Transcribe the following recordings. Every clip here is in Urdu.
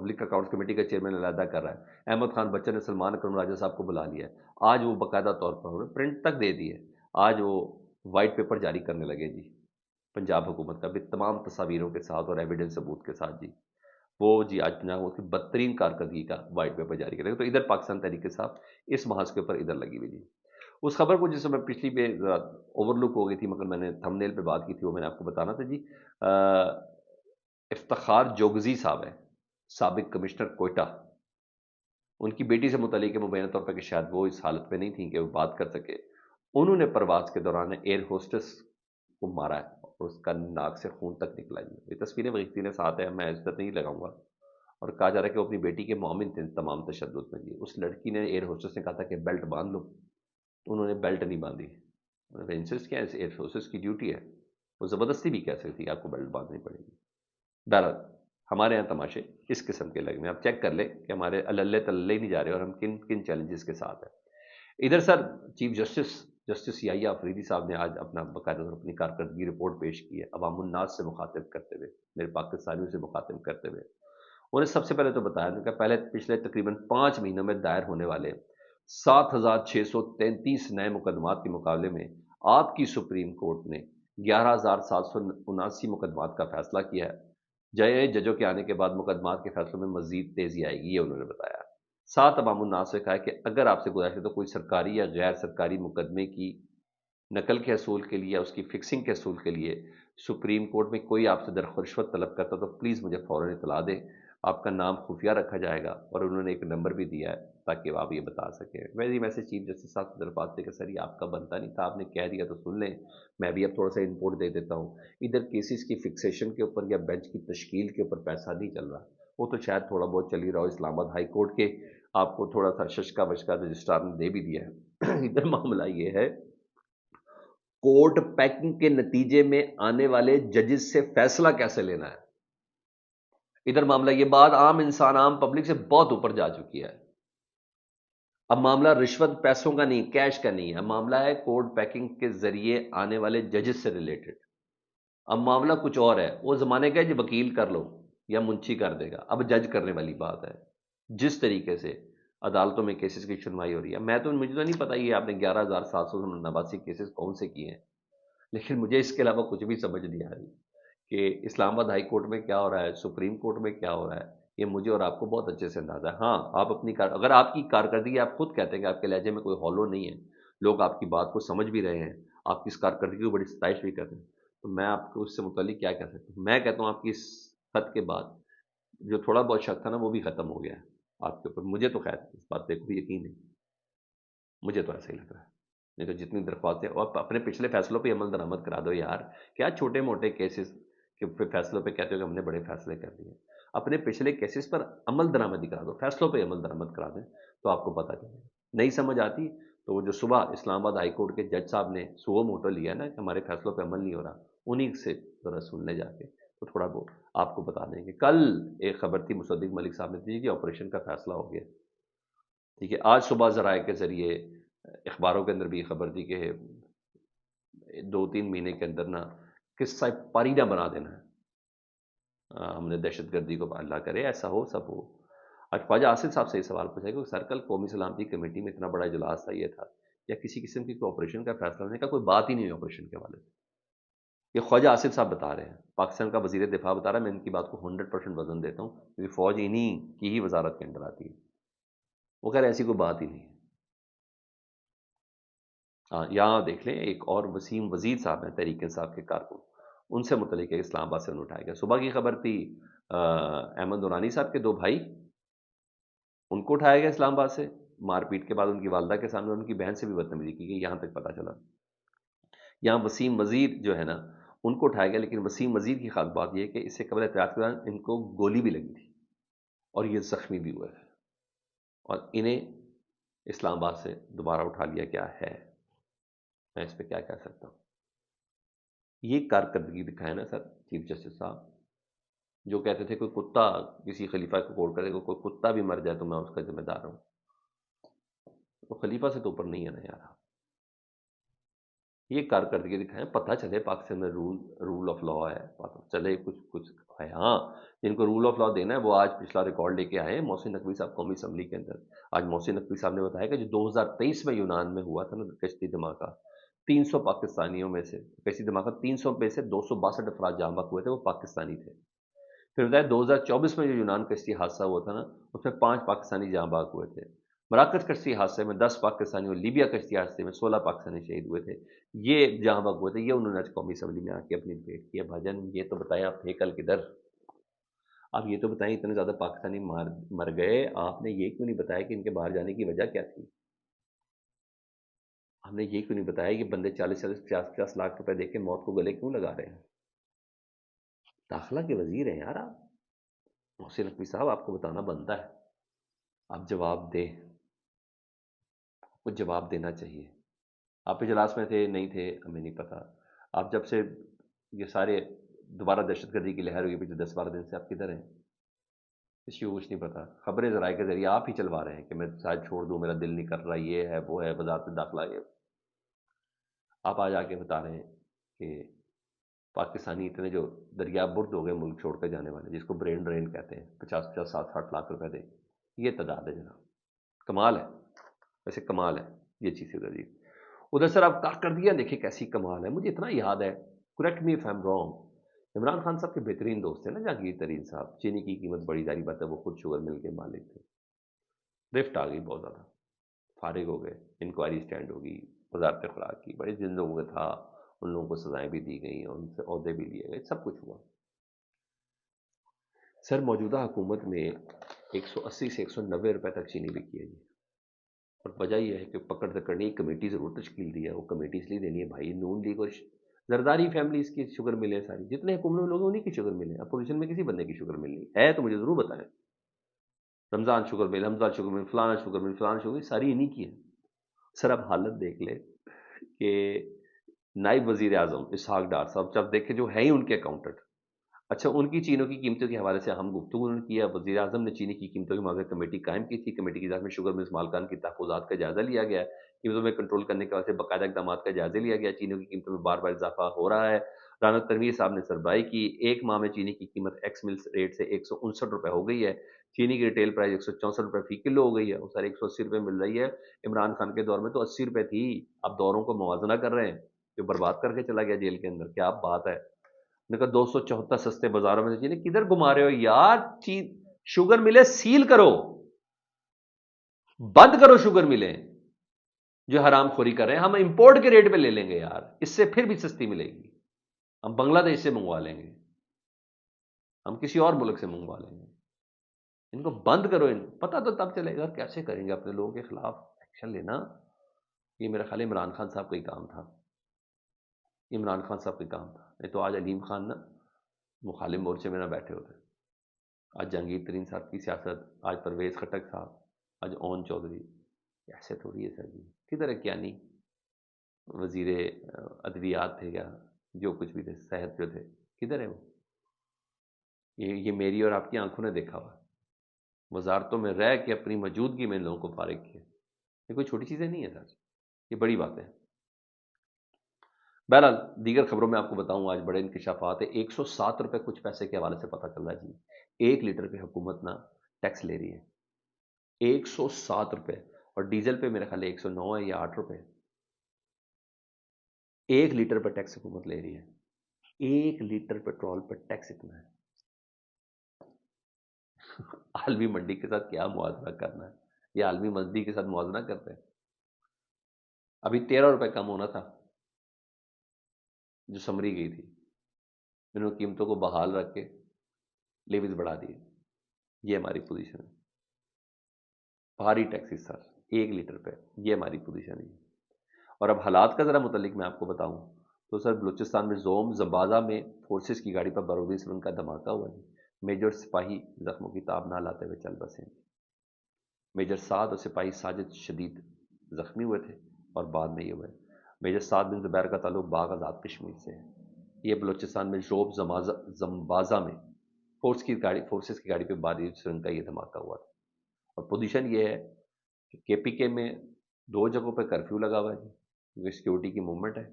پبلک اکاؤنٹس کمیٹی کا چیئرمین علیحدہ کر رہا ہے، احمد خان بچن نے سلمان اکرم راجہ صاحب کو بلا لیا ہے، آج وہ باقاعدہ طور پر انہوں نے پرنٹ تک دے دی ہے، آج وہ وائٹ پیپر جاری کرنے لگے جی پنجاب حکومت کا بھی تمام تصاویروں کے ساتھ اور ایویڈنس ثبوت کے ساتھ جی، وہ جی آج پنجاب کی بدترین کارکردگی کا وائٹ پیپر جاری کرے گا۔ تو ادھر پاکستان تحریک صاحب اس محاذ کے اوپر ادھر لگی ہوئی جی۔ اس خبر کو جس میں پچھلی پہ اوور لک ہو گئی تھی مگر میں نے تھم نیل پہ بات کی تھی وہ میں نے آپ کو بتانا تھا جی، افتخار جوگزی صاحب ہیں سابق کمشنر کوئٹہ، ان کی بیٹی سے متعلق ہے مبینہ طور پر کہ شاید وہ اس حالت میں نہیں تھیں کہ وہ بات کر سکے، انہوں نے پرواز کے دوران ایئر ہوسٹس کو مارا ہے اور اس کا ناک سے خون تک نکلا جی، یہ تصویریں وقتی نے ساتھ ہیں، میں اس پر نہیں لگاؤں گا، اور کہا جا رہا ہے کہ وہ اپنی بیٹی کے معاون تھے تمام تشدد میں جی، اس لڑکی نے ایئر ہوسٹس نے کہا تھا کہ بیلٹ باندھ لو، تو انہوں نے بیلٹ نہیں باندھی، انہوں نے انسسٹ کیا ایئر فورسز کی ڈیوٹی ہے، وہ زبردستی بھی کہہ سکتی ہے آپ کو بیلٹ باندھنی پڑے گی۔ بہرحال ہمارے یہاں تماشے اس قسم کے لگے ہیں، آپ چیک کر لیں کہ ہمارے اللہ تلے نہیں جا رہے اور ہم کن کن چیلنجز کے ساتھ ہیں۔ ادھر سر چیف جسٹس یحییٰ آفریدی صاحب نے آج اپنا باقاعدہ اپنی کارکردگی رپورٹ پیش کی ہے، عوام الناس سے مخاطب کرتے ہوئے، میرے پاکستانیوں سے مخاطب کرتے ہوئے انہوں نے سب سے پہلے تو بتایا کہ پچھلے تقریباً 5 مہینوں میں دائر ہونے والے 7,633 نئے مقدمات کے مقابلے میں آپ کی سپریم کورٹ نے 11,779 مقدمات کا فیصلہ کیا ہے، ججوں کے آنے کے بعد مقدمات کے فیصلوں میں مزید تیزی آئے گی، یہ انہوں نے بتایا۔ ساتھ عوام الناس سے کہا ہے کہ اگر آپ سے گزارش ہے تو کوئی سرکاری یا غیر سرکاری مقدمے کی نقل کے حصول کے لیے یا اس کی فکسنگ کے حصول کے لیے سپریم کورٹ میں کوئی آپ سے رشوت طلب کرتا تو پلیز مجھے فوراً اطلاع دیں، آپ کا نام خفیہ رکھا جائے گا، اور انہوں نے ایک نمبر بھی دیا ہے تاکہ آپ یہ بتا سکیں۔ میری میسج چیف جسٹس صاحب کی طرف آتے کہ سر یہ آپ کا بنتا نہیں تھا، آپ نے کہہ دیا تو سن لیں، میں بھی اب تھوڑا سا انپوٹ دے دیتا ہوں، ادھر کیسز کی فکسیشن کے اوپر یا بینچ کی تشکیل کے اوپر پیسہ نہیں چل رہا، وہ تو شاید تھوڑا بہت چل ہی رہا ہو، اسلام آباد ہائی کورٹ کے آپ کو تھوڑا سا ششکا وشکا رجسٹرار نے دے بھی دیا ہے۔ ادھر معاملہ یہ ہے کورٹ پیکنگ کے نتیجے میں آنے والے ججز سے فیصلہ کیسے لینا ہے، ادھر معاملہ یہ بات عام انسان عام پبلک سے بہت اوپر جا چکی ہے۔ اب معاملہ رشوت پیسوں کا نہیں، کیش کا نہیں ہے، معاملہ ہے کورٹ پیکنگ کے ذریعے آنے والے ججز سے ریلیٹڈ۔ اب معاملہ کچھ اور ہے، وہ زمانے کا ہے جی وکیل کر لو یا منشی کر دے گا، اب جج کرنے والی بات ہے۔ جس طریقے سے عدالتوں میں کیسز کی سنوائی ہو رہی ہے، مجھے تو نہیں پتا یہ آپ نے 11,789 کیسز کون سے کیے ہیں، لیکن مجھے اس کے علاوہ کچھ بھی سمجھ نہیں آ رہی کہ اسلام آباد ہائی کورٹ میں کیا ہو رہا ہے، سپریم کورٹ میں کیا ہو رہا ہے، یہ مجھے اور آپ کو بہت اچھے سے اندازہ ہے۔ ہاں آپ اپنی اگر آپ کی کارکردگی، آپ خود کہتے ہیں کہ آپ کے لہجے میں کوئی ہولو نہیں ہے، لوگ آپ کی بات کو سمجھ بھی رہے ہیں، آپ کی اس کارکردگی کو بڑی ستائش بھی کرتے ہیں، تو میں آپ کو اس سے متعلق کیا کہہ سکتا ہوں؟ میں کہتا ہوں آپ کی اس خط کے بعد جو تھوڑا بہت شک تھا نا وہ بھی ختم ہو گیا ہے آپ کے اوپر، مجھے تو خیر اس بات پہ کوئی یقین نہیں، مجھے تو ایسا ہی لگ رہا ہے۔ نہیں تو جتنی درخواستیں، اور اپنے پچھلے فیصلوں پہ عمل درآمد کرا دو یار، کیا چھوٹے موٹے کیسز کے فیصلوں پہ کہتے ہو کہ ہم نے بڑے فیصلے کر دیے، اپنے پچھلے کیسز پر عمل درآمدی کرا دو، فیصلوں پہ عمل درآمد کرا دیں تو آپ کو پتہ چلے گا۔ نہیں سمجھ آتی تو وہ جو صبح اسلام آباد ہائی کورٹ کے جج صاحب نے سو موٹو لیا نا کہ ہمارے فیصلوں پہ عمل نہیں ہو رہا، انہیں سے ذرا سن لے جا کے تو تھوڑا بہت آپ کو بتا دیں گے۔ کل ایک خبر تھی مصدق ملک صاحب نے دی کہ آپریشن کا فیصلہ ہو گیا، ٹھیک ہے۔ آج صبح ذرائع کے ذریعے اخباروں کے اندر بھی خبر تھی کہ 2-3 مہینے کے اندر نا قصہ پاری نہ بنا دینا ہے، ہم نے دہشت گردی کو، اللہ کرے ایسا ہو سب ہو۔ آج خواجہ آصف صاحب سے یہ سوال پوچھا کہ سرکل قومی سلامتی کمیٹی میں اتنا بڑا اجلاس تھا، یہ تھا، یا کسی قسم کی کوئی آپریشن کا فیصلہ ہونے کا کوئی بات ہی نہیں ہے آپریشن کے حوالے سے، یہ خواجہ آصف صاحب بتا رہے ہیں، پاکستان کا وزیر دفاع بتا رہا ہے، میں ان کی بات کو 100% وزن دیتا ہوں کیونکہ فوج انہی کی ہی وزارت کے اندر آتی ہے، وہ کہہ رہے ایسی کوئی بات ہی نہیں ہے۔ ہاں یہاں دیکھ لیں ایک اور وسیم وزیر صاحب ہیں تحریک انصاف کے کارکن، ان سے متعلق ہے اسلام آباد سے انہوں اٹھایا گیا۔ صبح کی خبر تھی احمد نورانی صاحب کے 2 بھائی، ان کو اٹھایا گیا اسلام آباد سے، مار پیٹ کے بعد ان کی والدہ کے سامنے ان کی بہن سے بھی بدتمیزی کی گئی، یہاں تک پتہ چلا۔ یہاں وسیم وزیر جو ہے نا ان کو اٹھایا گیا، لیکن وسیم وزیر کی خاص بات یہ ہے کہ اس سے قبل احتجاج کے دوران ان کو گولی بھی لگی تھی اور یہ زخمی بھی ہوئے ہیں، اور انہیں اسلام آباد سے دوبارہ اٹھا لیا گیا ہے۔ میں اس پہ کیا کہہ سکتا ہوں؟ یہ کارکردگی دکھائے نا سر چیف جسٹس صاحب، جو کہتے تھے کوئی کتا کسی خلیفہ کو کوڑ کرے گا، کوئی کتا بھی مر جائے تو میں اس کا ذمہ دار ہوں، وہ خلیفہ سے تو اوپر نہیں ہے نا یار۔ یہ کارکردگی دکھائیں، پتہ چلے پاکستان میں رول آف لا ہے، پتہ چلے کچھ ہے۔ ہاں، جن کو رول آف لا دینا ہے وہ آج پچھلا ریکارڈ لے کے آئے ہیں محسن نقوی صاحب قومی اسمبلی کے اندر۔ آج محسن نقوی صاحب نے بتایا کہ جو 2023 میں یونان میں ہوا تھا نا کشتی دھماکہ، 300 پاکستانیوں میں سے، کشتی دھماکہ 300 میں سے 262 افراد جاں بحق ہوئے تھے، وہ پاکستانی تھے۔ پھر بتایا 2024 میں جو یونان کشتی حادثہ ہوا تھا نا، اس میں 5 پاکستانی جاں بحق ہوئے تھے۔ مراکش کشتی حادثے میں 10 پاکستانی اور لیبیا کشتی حادثے میں 16 پاکستانی شہید ہوئے تھے۔ یہ جہاں بحق ہوئے تھے، یہ انہوں نے آج قومی اسمبلی میں آ کے اپنی ڈبیٹ کی ہے۔ بھاجن یہ تو بتائیں آپ تھے کل کدھر؟ آپ یہ تو بتائیں اتنے زیادہ پاکستانی مر گئے، آپ نے یہ کیوں نہیں بتایا کہ ان کے باہر جانے کی وجہ کیا تھی؟ ہم نے یہ کیوں نہیں بتایا کہ بندے 40-50 لاکھ روپے دے کے موت کو گلے کیوں لگا رہے ہیں؟ داخلہ کے وزیر ہیں یار آپ، محسن نقوی صاحب، آپ کو بتانا بنتا ہے، آپ جواب دیں، کچھ جواب دینا چاہیے۔ آپ اجلاس میں تھے نہیں تھے ہمیں نہیں پتا۔ آپ جب سے یہ سارے دوبارہ دہشت گردی کی لہر ہوئی پچھلے 10-12 دن سے، آپ کدھر ہیں؟ کسی کو کچھ نہیں پتا۔ خبریں ذرائع کے ذریعے آپ ہی چلوا رہے ہیں کہ میں شاید چھوڑ دوں، میرا دل نہیں کر رہا، یہ ہے وہ ہے، وزارت داخلہ یہ۔ آپ آج آ کے بتا رہے ہیں کہ پاکستانی اتنے جو دریا برد ہو گئے ملک چھوڑ کر جانے والے، جس کو برین ڈرین کہتے ہیں، 50-60 لاکھ روپے دے، یہ تعداد ہے جناب۔ کمال ہے، ویسے کمال ہے یہ چیز ادھر جی۔ ادھر سر آپ کارکردگیاں دیکھیں کیسی کمال ہے۔ مجھے اتنا یاد ہے، correct me if I am wrong, Imran Khan صاحب کے بہترین دوست ہیں نا جہانگیر ترین صاحب، چینی کی قیمت بڑی ظاہری بات ہے، وہ خود شوگر مل کے مالک تھے۔ رفٹ آ گئی بہت زیادہ، فارغ ہو گئے، انکوائری سٹینڈ ہوگی، وزارت خوراک کی، بڑے جن لوگوں کا تھا ان لوگوں کو سزائیں بھی دی گئیں اور ان سے عہدے بھی لیے گئے، سب کچھ ہوا۔ سر موجودہ حکومت میں 180 سے 190 روپے تک چینی بکی ہے جی، اور وجہ یہ ہے کہ پکڑ دکڑ ایک کمیٹی ضرور تشکیل دی ہے، وہ کمیٹی اس لیے دینی ہے بھائی نون لیگ اور زرداری فیملی اس کی شوگر ملے، ساری جتنے حکومت میں لوگ ہیں انہیں کی شوگر ملے، اپوزیشن میں کسی بندے کی شوگر ملنی ہے تو مجھے ضرور بتائیں۔ رمضان شوگر مل، حمزہ شوگر مل، فلانا شوگر مل، فلانا شوگر مل، ساری انہیں کی ہے۔ سر اب حالت دیکھ لیں کہ نائب وزیر اعظم اسحاق ڈار صاحب جب دیکھے جو ہیں ہی ان کے اکاؤنٹنٹ، اچھا ان کی چینوں کی قیمتوں کے حوالے سے ہم گفتگو نے کیا، وزیر اعظم نے چینی کی قیمتوں کے معاملے کمیٹی قائم کی تھی، کمیٹی کی اجلاس میں شوگر ملز مالکان کی تحفظات کا جائزہ لیا گیا، قیمتوں میں کنٹرول کرنے کے واسطے باقاعدہ اقدامات کا جائزہ لیا گیا، چینیوں کی قیمتوں میں بار بار اضافہ ہو رہا ہے۔ رانا تنویر صاحب نے سربراہی کی، ایک ماہ میں چینی کی قیمت ایکس مل ریٹ سے 159 روپے ہو گئی ہے، چینی کی ریٹیل پرائز 164 روپے فی کلو ہو گئی ہے، وہ سارے 180 روپے مل رہی ہے۔ عمران خان کے دور میں تو 80 روپے تھی، اب دوروں کو موازنہ کر رہے ہیں، جو برباد کر کے چلا گیا جیل کے اندر، کیا بات ہے۔ نے کہا 274 سستے بازاروں میں سے چینی کدھر گھما رہے ہو یار، شوگر ملے سیل کرو، بند کرو شوگر ملیں جو حرام خوری کر رہے ہیں، ہم امپورٹ کے ریٹ پہ لے لیں گے یار، اس سے پھر بھی سستی ملے گی، ہم بنگلہ دیش سے منگوا لیں گے، ہم کسی اور ملک سے منگوا لیں گے، ان کو بند کرو، ان پتہ تو تب چلے گا کیسے کریں گے اپنے لوگوں کے خلاف ایکشن لینا۔ یہ میرا خیال عمران خان صاحب کا ہی کام تھا، عمران خان صاحب کا کام تھا، نہیں تو آج علیم خان نا مخالف مورچے میں نہ بیٹھے ہوتے، آج جہانگیر ترین صاحب کی سیاست، آج پرویز خٹک صاحب، آج اون چودھری، ایسے تھوڑی ہے سر جی، کدھر ہے کیا نہیں وزیر ادویات تھے کیا، جو کچھ بھی تھے، صحت جو تھے، کدھر ہے وہ؟ یہ میری اور آپ کی آنکھوں نے دیکھا ہوا، وزارتوں میں رہ کے اپنی موجودگی میں ان لوگوں کو فارغ کیا، یہ کوئی چھوٹی چیزیں نہیں ہے سر، یہ بڑی بات ہے۔ بہرحال دیگر خبروں میں آپ کو بتاؤں آج بڑے انکشافات ہیں، 107 روپے کچھ پیسے کے حوالے سے پتہ چل رہا ہے جی، 1 لیٹر پہ حکومت نا ٹیکس لے رہی ہے، 107 روپے، اور ڈیزل پہ میرے خیال 109 ہے یا 8 روپے، 1 لیٹر پہ ٹیکس حکومت لے رہی ہے، 1 لیٹر پیٹرول پہ ٹیکس اتنا ہے۔ عالمی منڈی کے ساتھ کیا موازنہ کرنا ہے، یہ عالمی منڈی کے ساتھ موازنہ کرتے ہیں۔ ابھی 13 روپے کم ہونا تھا جو سمری گئی تھی، انہوں نے قیمتوں کو بحال رکھ کے لیویز بڑھا دیے، یہ ہماری پوزیشن ہے، بھاری ٹیکسز سر 1 لیٹر پہ، یہ ہماری پوزیشن ہے۔ اور اب حالات کا ذرا متعلق میں آپ کو بتاؤں تو سر بلوچستان میں زوم زمبازا میں فورسز کی گاڑی پر بارودی سرنگ کا دھماکہ ہوا ہے، میجر سپاہی زخموں کی تاب نہ لاتے ہوئے چل بسے، میجر سعد اور سپاہی ساجد شدید زخمی ہوئے تھے اور بعد میں یہ ہوئے۔ میجر سعد بن زبیر کا تعلق باغ آزاد کشمیر سے ہے، یہ بلوچستان میں زوم زمبازا میں فورسز کی گاڑی پہ بارودی سرنگ کا یہ دھماکہ ہوا تھا، اور پوزیشن یہ ہے کہ کے پی کے میں 2 جگہوں پہ کرفیو لگا ہوا ہے جی، کیونکہ سیکیورٹی کی موومنٹ ہے،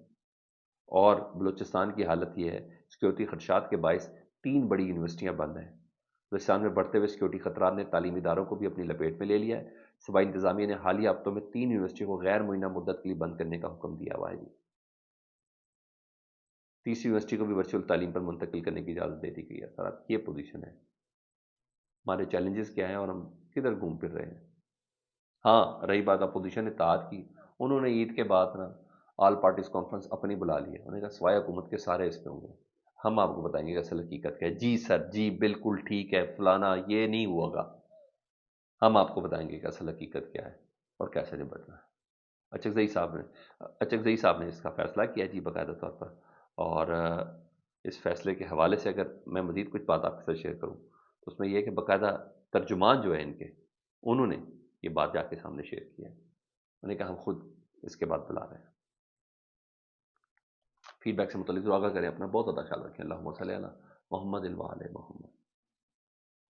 اور بلوچستان کی حالت یہ ہے سیکیورٹی خدشات کے باعث 3 بڑی یونیورسٹیاں بند ہیں۔ بلوچستان میں بڑھتے ہوئے سیکیورٹی خطرات نے تعلیمی اداروں کو بھی اپنی لپیٹ میں لے لیا ہے۔ صوبائی انتظامیہ نے حالیہ ہفتوں میں 3 یونیورسٹیوں کو غیر معینہ مدت کے لیے بند کرنے کا حکم دیا ہوا ہے جی۔ تیسری یونیورسٹی کو بھی ورچوئل تعلیم پر منتقل کرنے کی اجازت دے دی گئی ہے۔ سر یہ پوزیشن ہے، ہمارے چیلنجز کیا ہیں اور ہم کدھر گھوم پھر رہے ہیں۔ ہاں رہی بات اپوزیشن اتحاد کی، انہوں نے عید کے بعد نا آل پارٹیز کانفرنس اپنی بلا لی ہے، انہوں نے کہا سوائے حکومت کے سارے اس پہ ہوں گے، ہم آپ کو بتائیں گے کہ اصل حقیقت کیا ہے۔ جی سر جی بالکل ٹھیک ہے فلانا یہ نہیں ہوا گا، ہم آپ کو بتائیں گے کہ اصل حقیقت کیا ہے اور کیسے نپٹنا ہے۔ اچک زئی صاحب نے اس کا فیصلہ کیا جی باقاعدہ طور پر، اور اس فیصلے کے حوالے سے اگر میں مزید کچھ بات آپ کے ساتھ شیئر کروں تو اس میں یہ کہ باقاعدہ ترجمان جو ہے ان کے، انہوں نے یہ بات جا کے سامنے شیئر کی ہے، انہوں نے کہا ہم خود اس کے بعد بلا رہے ہیں۔ فیڈ بیک سے متعلق ضرور آگاہ کریں، اپنا بہت زیادہ خیال رکھیں۔ اللہم صلی علی محمد وعلی محمد۔